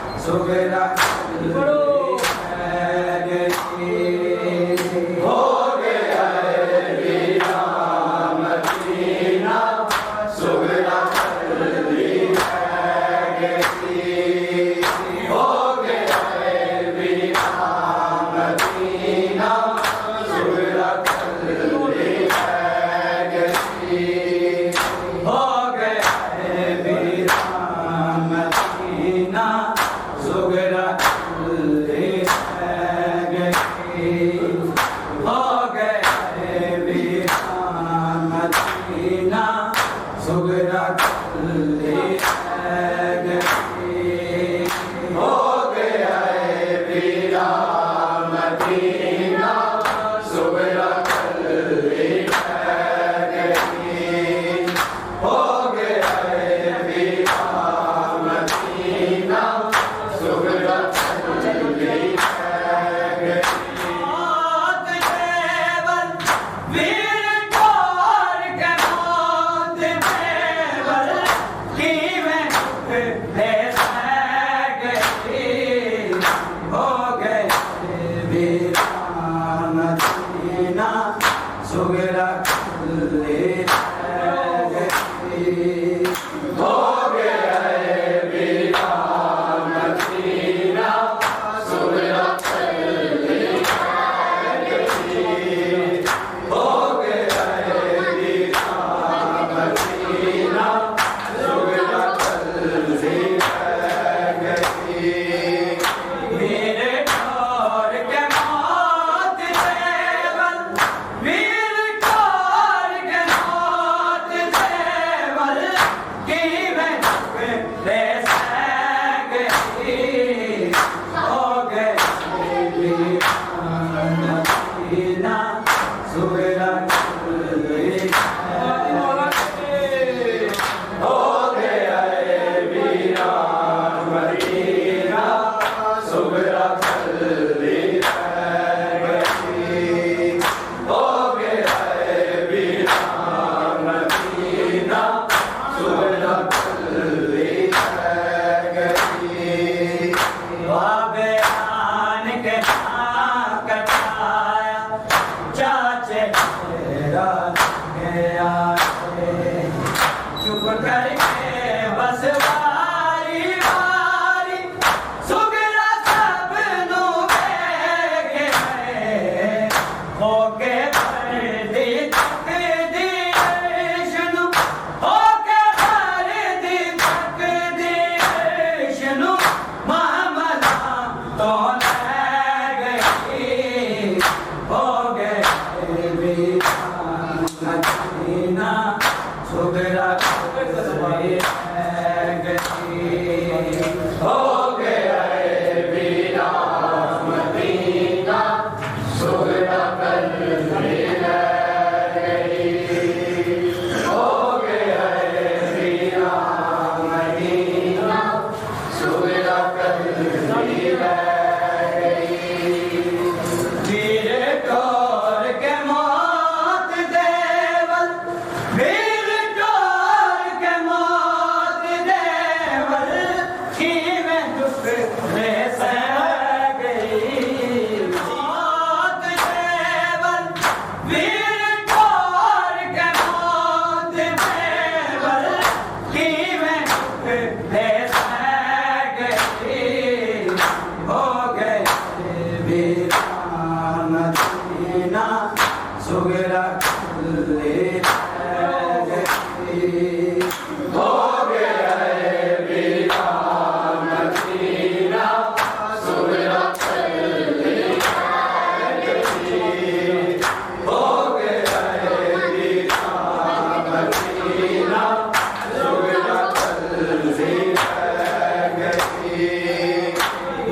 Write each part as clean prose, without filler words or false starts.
सुगरा हो गए वीरान मदीना सुगरा ले हो गया वीरान मदीना सुगरा हो गया वीरान मदीना सुगरा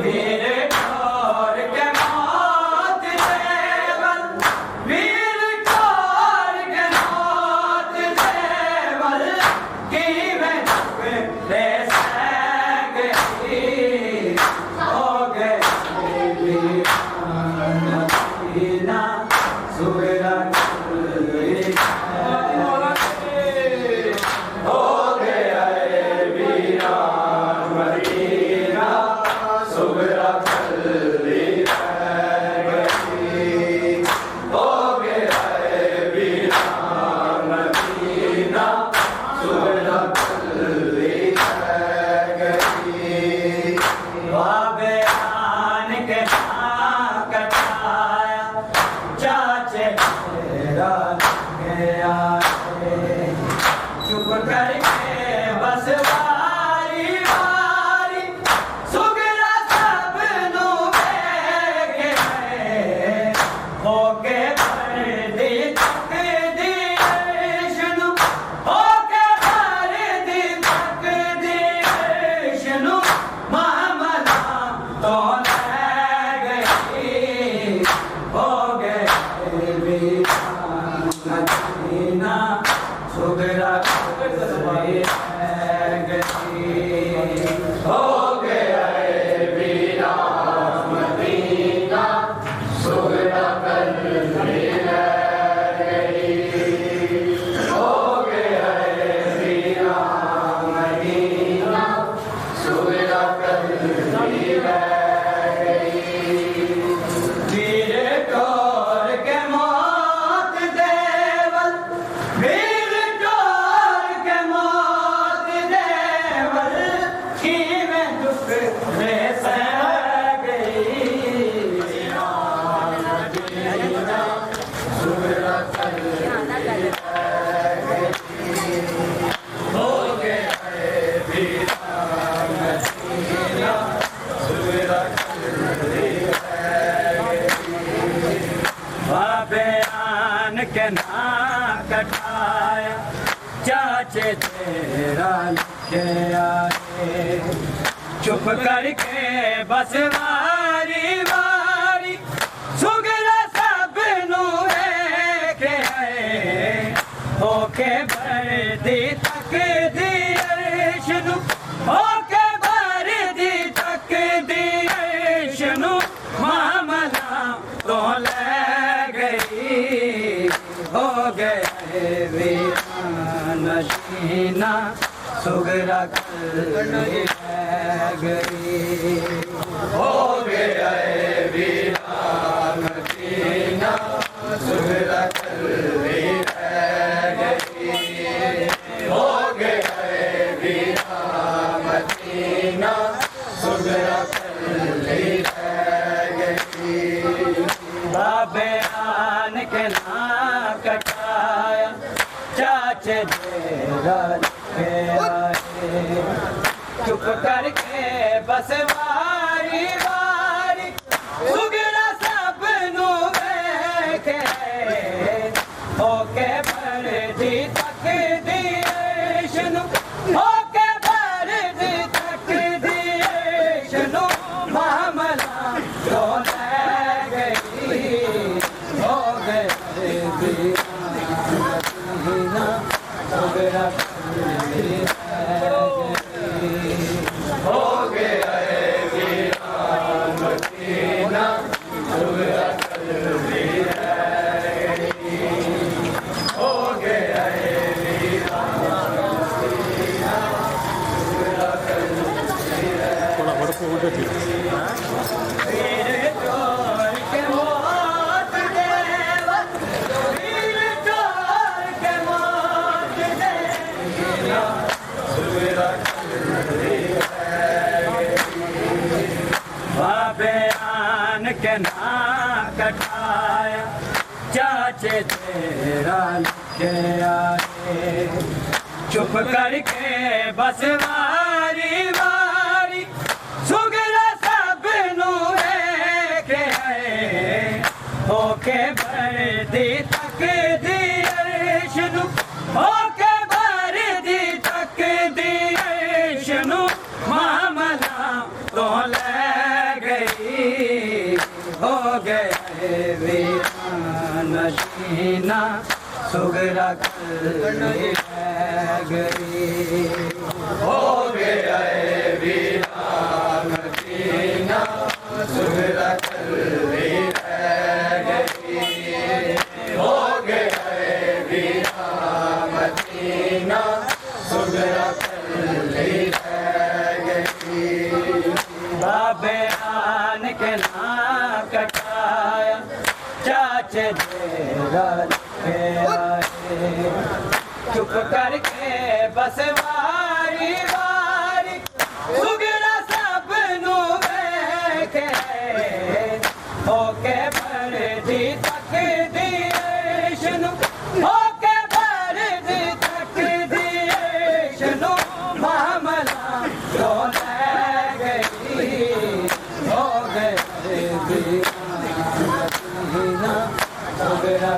मेरे ढोर के मौत देवल वीर ढोर के मौत देवल की मैं ले गई हो गए मदीना सुगरा हो गया वीरान मदीना सुगरा हो गया वीरान मदीना सुगरा बाबे आन के कटाया चाचे तेरा गया चुप करके बस वारी वारी सुगरा सब नू बेगे होके भरदी तक दी शनु होके भरदी तक दी शनु मामला तो ले गई हो गए वीरान मदीना सुगरा हो गया वीरान मदीना सुगरा हो गया वीरान मदीना सुगरा वीर ढोर के मौत देवल वीर ढोर के मौत देवल की मैं दुख में सह गई सुगरा हो गया वीरान मदीना सुगरा बाबे आन के ना कटाया चाचे तेरा लिखे आए चुप करके बस वारी वारी सुगरा सब नू के होके भरदी तक दी शनु होके भरदी तक दी शनु मामला तो ले गई हो गए वीरान मदीना सुगरा गई हो गया वीरान मदीना सुगरा हो गया वीरान मदीना सुगरा बाबे आन के ना कटाया चाचे तेरा लिखे आए चुप करके बस वारी वारी सुगरा सब नू बेके होके भरदी तक दी शनु होके भरदी तक दी शनु मामला तो ले गई हो गए वीरान सुगरा हो गया वीरान मदीना सुगरा हो गया वीरान थोड़ा बड़ा उल्टे थी वीर बयान के ना कटाया चाचे तेरा लिखे आए चुप करके बस वारी वारी सुगरा सब नू के होके भरदी तक दी अर्शनु होके भरदी तक दी अर्शनु मामला तो ले गई हो गए वीरान मदीना सुगरा कल गई हो गया वीरान मदीना सुगरा कल हो गया वीरान मदीना सुगरा कल बाबे आन के ना कटाया चाचे तेरा लिखे आए चुप करके बस वारी वारी सुगरा सब नू के होके भरदी तक दी अर्शनु होके भरदी तक दी अर्शनु मामला तो ले गई हो गए दीवाना सुगरा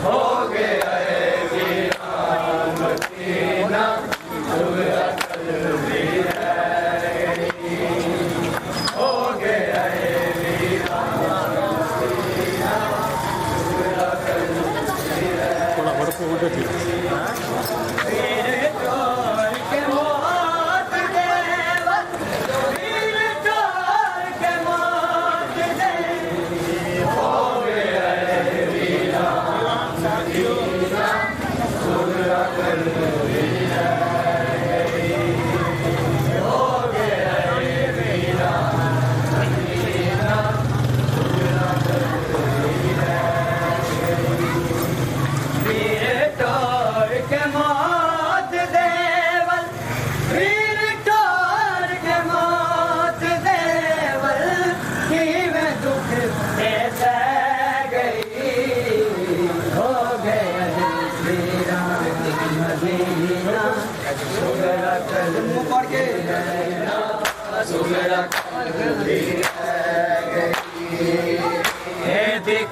हो गया वीरान मदीना सुगरा हो गया थोड़ा बर्फ उड़ थी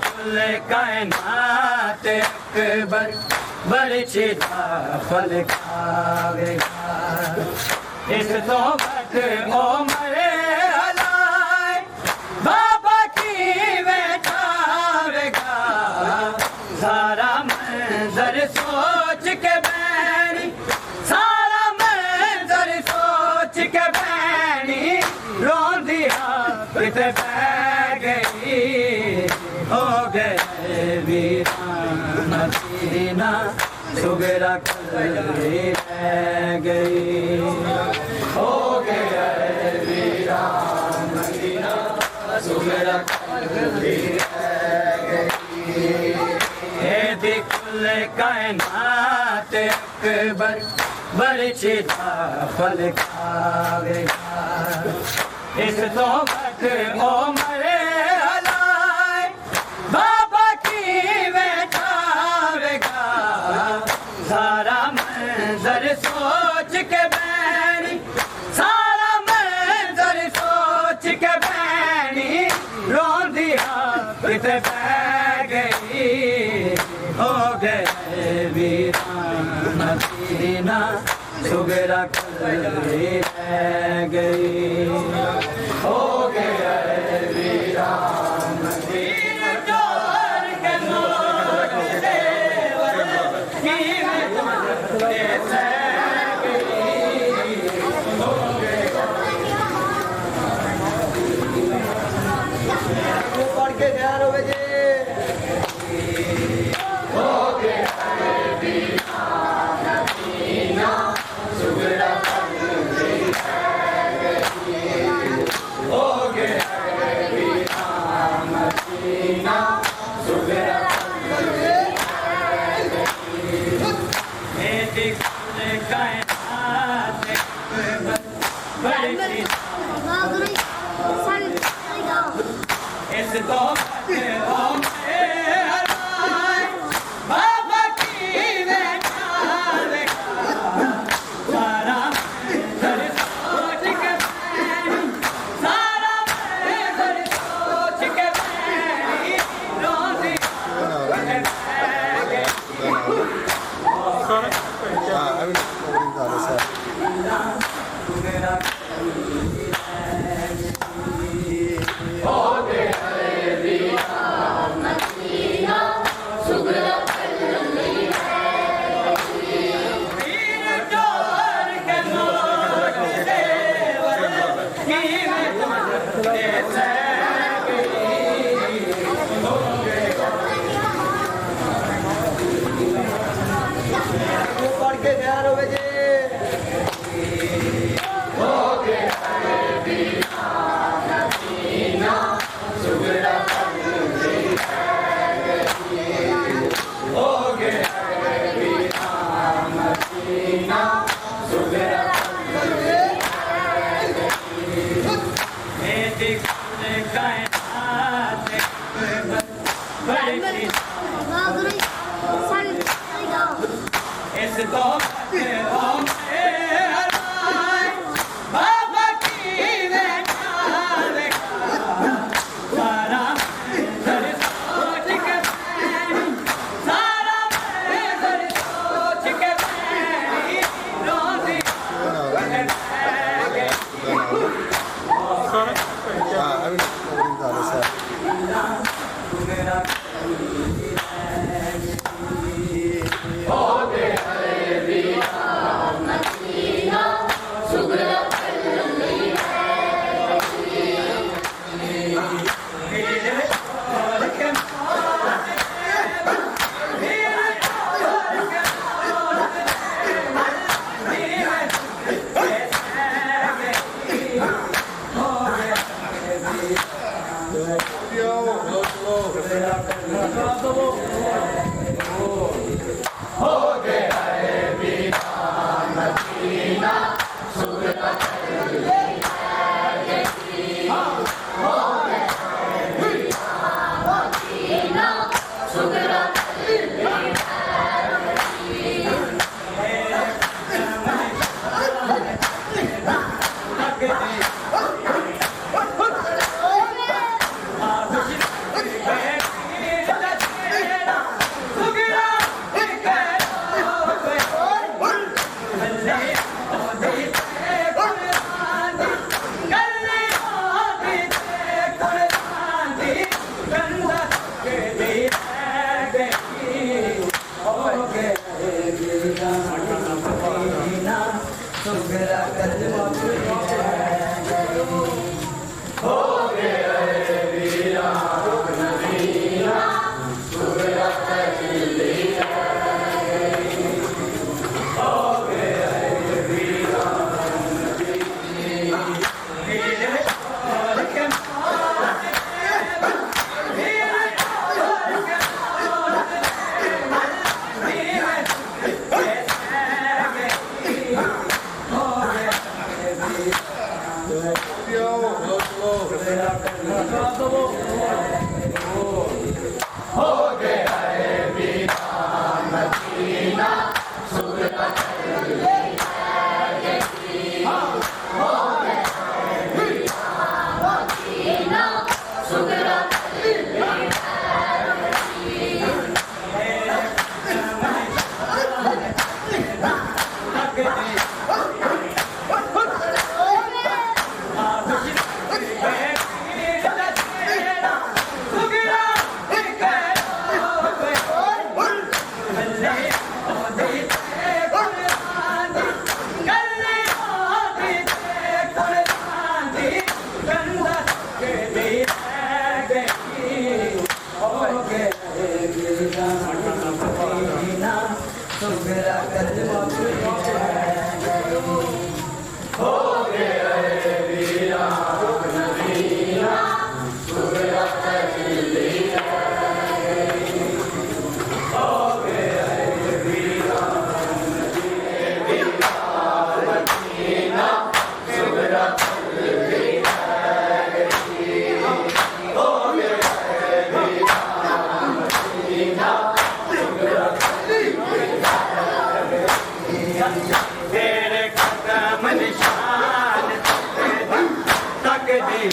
कुल कायनात अकबर बरछी फल खावेगा इस सोबत ओ मरे हलाए बाबा की बैठावेगा सारा मंजर सोच के बैनी सारा मंजर सोच के बैनी रोन दिया कित बह गई हो गए वीरान मदीना सुगरा कल रह गई हो गया वीरान मदीना सुगरा कल रह गई कुल कायनात अकबर बरछी फल खावेगा इस सोबत ओ मरे हलाए बाबा की बैठावेगा सारा मंजर सोच के बैनी सारा मंजर सोच के बैनी रोन दिया कित बह गई हो गए वीरान मदीना सुगरा कल रह गई हो गया वीरान मदीना जोर के मोर देवर की हो गया पढ़ के तैयार हो गए हो गया वीरान मदीना सुगरा कल रह गई इस दौर बाबा की सारा सोच के सारा सोच के रोजी पढ़ के तैयार हो गए इस दौर बाबा की सारा सोच के सारा सोच के रोजी तकदी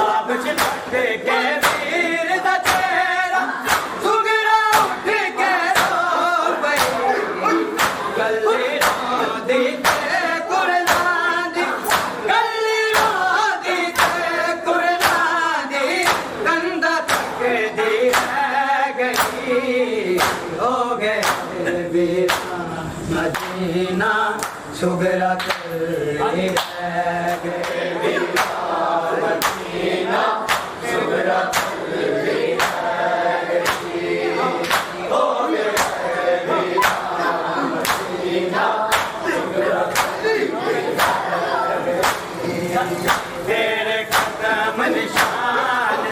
आप चिपक के वीर दा चेहरा सुगरा उठ के रो पई गली रोंदी ते कुरलांदी गली रोंदी ते कुरलांदी कंधा तकदी रह गई हो गए वीरा मदीना सुगरा रह गए मदीना सुगरा तेरे कदम निशान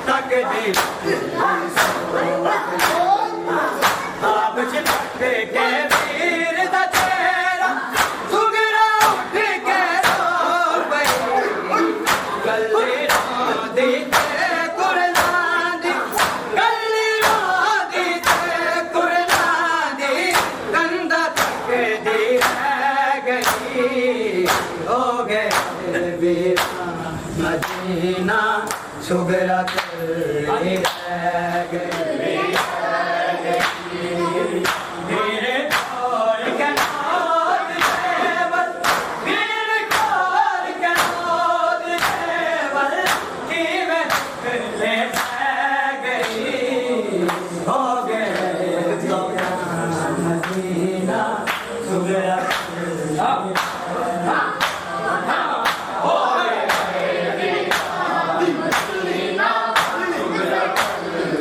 तकदीर आप चिपक के वीर दा चेहरा सुगरा उठ के रो पई गली रोंदी ते कुरलांदी गली रोंदी ते कुरलांदी कंधा तकदी रह गई हो गए वीरा मदीना सुगरा रह गए मेरे और कनाद देवर मेरे और कनाद देवर की मैं ले गई हो गए मदीना सुगरा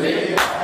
Madiina,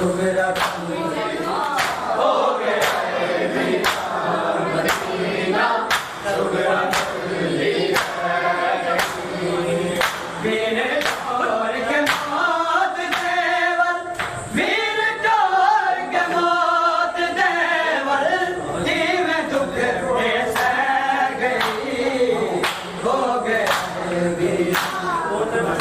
सुगरा हो गया मदीना सुगरा वीर चोर के मौत देवर वीर चोर के मौत देवर जीव दुख सह गई हो गया वीरा सुगरा